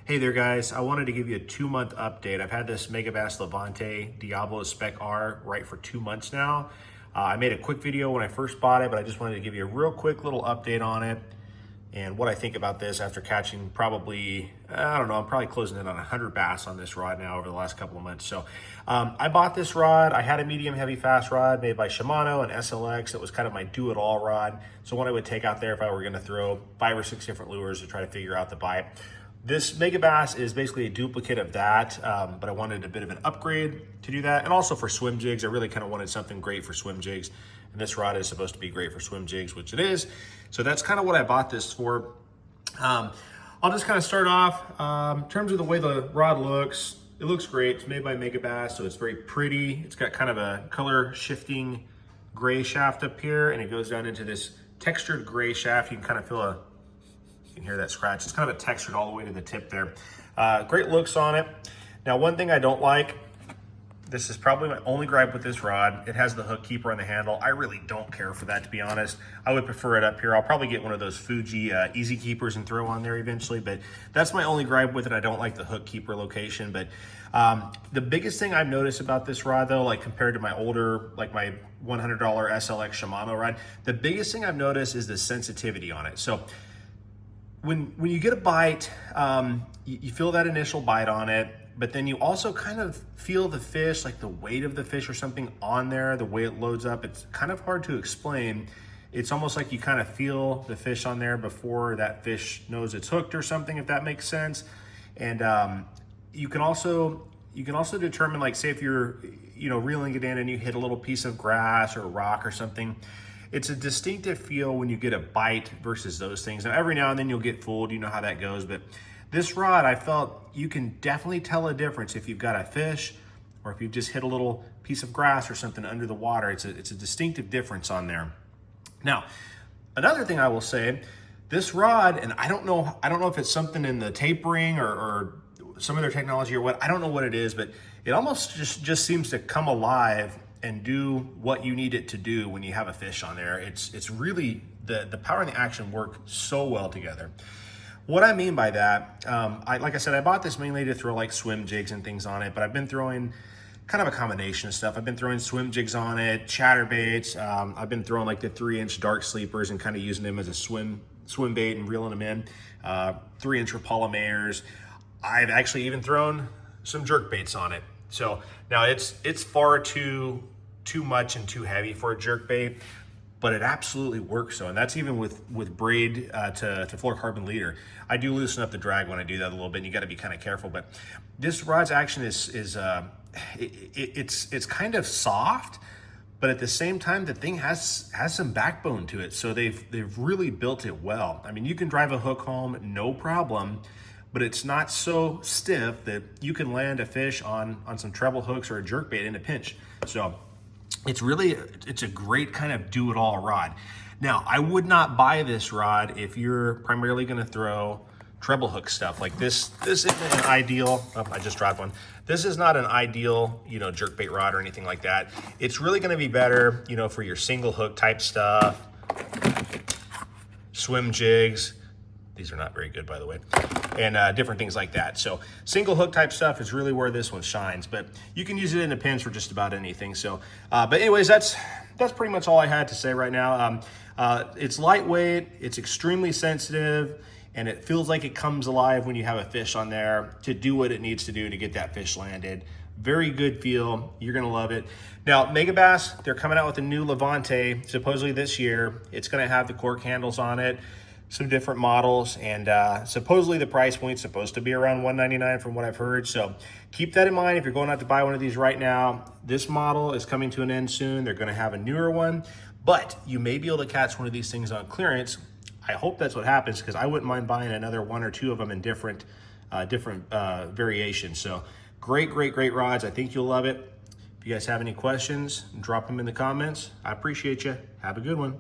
Hey there guys, I wanted to give you a 2-month update. I've had this Megabass Levante Diablo Spec R right for 2 months now. I made a quick video when I first bought it, but I just wanted to give you a real quick little update on it and what I think about this after catching probably, I don't know, I'm probably closing in on 100 bass on this rod now over the last couple of months. So I bought this rod. I had a medium heavy fast rod made by Shimano and SLX. It was kind of my do-it-all rod. So one I would take out there if I were gonna throw 5 or 6 different lures to try to figure out the bite. This Megabass is basically a duplicate of that, but I wanted a bit of an upgrade to do that. And also for swim jigs, I really kind of wanted something great for swim jigs. And this rod is supposed to be great for swim jigs, which it is. So that's kind of what I bought this for. I'll just kind of start off. In terms of the way the rod looks, it looks great. It's made by Megabass, so it's very pretty. It's got kind of a color shifting gray shaft up here, and it goes down into this textured gray shaft. You can kind of feel you can hear that scratch. It's kind of a textured all the way to the tip there. Great looks on it. Now, one thing I don't like, this is probably my only gripe with this rod. It has the hook keeper on the handle. I really don't care for that, to be honest. I would prefer it up here. I'll probably get one of those Fuji easy keepers and throw on there eventually, but that's my only gripe with it. I don't like the hook keeper location, but the biggest thing I've noticed about this rod though, like compared to my older, like my $100 SLX Shimano rod, the biggest thing I've noticed is the sensitivity on it. So when you get a bite, you feel that initial bite on it, but then you also kind of feel the fish, like the weight of the fish or something on there, the way it loads up. It's kind of hard to explain. It's almost like you kind of feel the fish on there before that fish knows it's hooked or something, if that makes sense. And you can also determine, like, say if you're reeling it in and you hit a little piece of grass or a rock or something, it's a distinctive feel when you get a bite versus those things. Now, every now and then you'll get fooled, you know how that goes, but this rod, I felt you can definitely tell a difference if you've got a fish or if you've just hit a little piece of grass or something under the water. It's a distinctive difference on there. Now, another thing I will say, this rod, and I don't know if it's something in the tapering or some other technology or what, I don't know what it is, but it almost just seems to come alive and do what you need it to do when you have a fish on there. It's really, the power and the action work so well together. What I mean by that, like I said, I bought this mainly to throw like swim jigs and things on it, but I've been throwing kind of a combination of stuff. I've been throwing swim jigs on it, chatterbaits. I've been throwing like the 3-inch dark sleepers and kind of using them as a swim bait and reeling them in. 3-inch Rapala mayors. I've actually even thrown some jerk baits on it. So now it's far too much and too heavy for a jerk bait, but it absolutely works. So, and that's even with braid to fluorocarbon leader. I do loosen up the drag when I do that a little bit, and you got to be kind of careful. But this rod's action is it's kind of soft, but at the same time, the thing has some backbone to it. So they've really built it well. I mean, you can drive a hook home, no problem, but it's not so stiff that you can land a fish on some treble hooks or a jerkbait in a pinch. So it's a great kind of do-it-all rod. Now, I would not buy this rod if you're primarily gonna throw treble hook stuff. Like this isn't an ideal, oh, I just dropped one. This is not an ideal, jerkbait rod or anything like that. It's really gonna be better, for your single hook type stuff, swim jigs. These are not very good, by the way, and different things like that. So single hook type stuff is really where this one shines, but you can use it in a pinch for just about anything. So, but anyways, that's pretty much all I had to say right now. It's lightweight, it's extremely sensitive, and it feels like it comes alive when you have a fish on there to do what it needs to do to get that fish landed. Very good feel. You're gonna love it. Now, Megabass, they're coming out with a new Levante, supposedly this year. It's gonna have the cork handles on it, some different models, and supposedly the price point's supposed to be around $199 from what I've heard. So keep that in mind if you're going out to buy one of these right now. This model is coming to an end soon. They're gonna have a newer one, but you may be able to catch one of these things on clearance. I hope that's what happens, because I wouldn't mind buying another 1 or 2 of them in different variations. So great rods. I think you'll love it. If you guys have any questions, drop them in the comments. I appreciate you. Have a good one.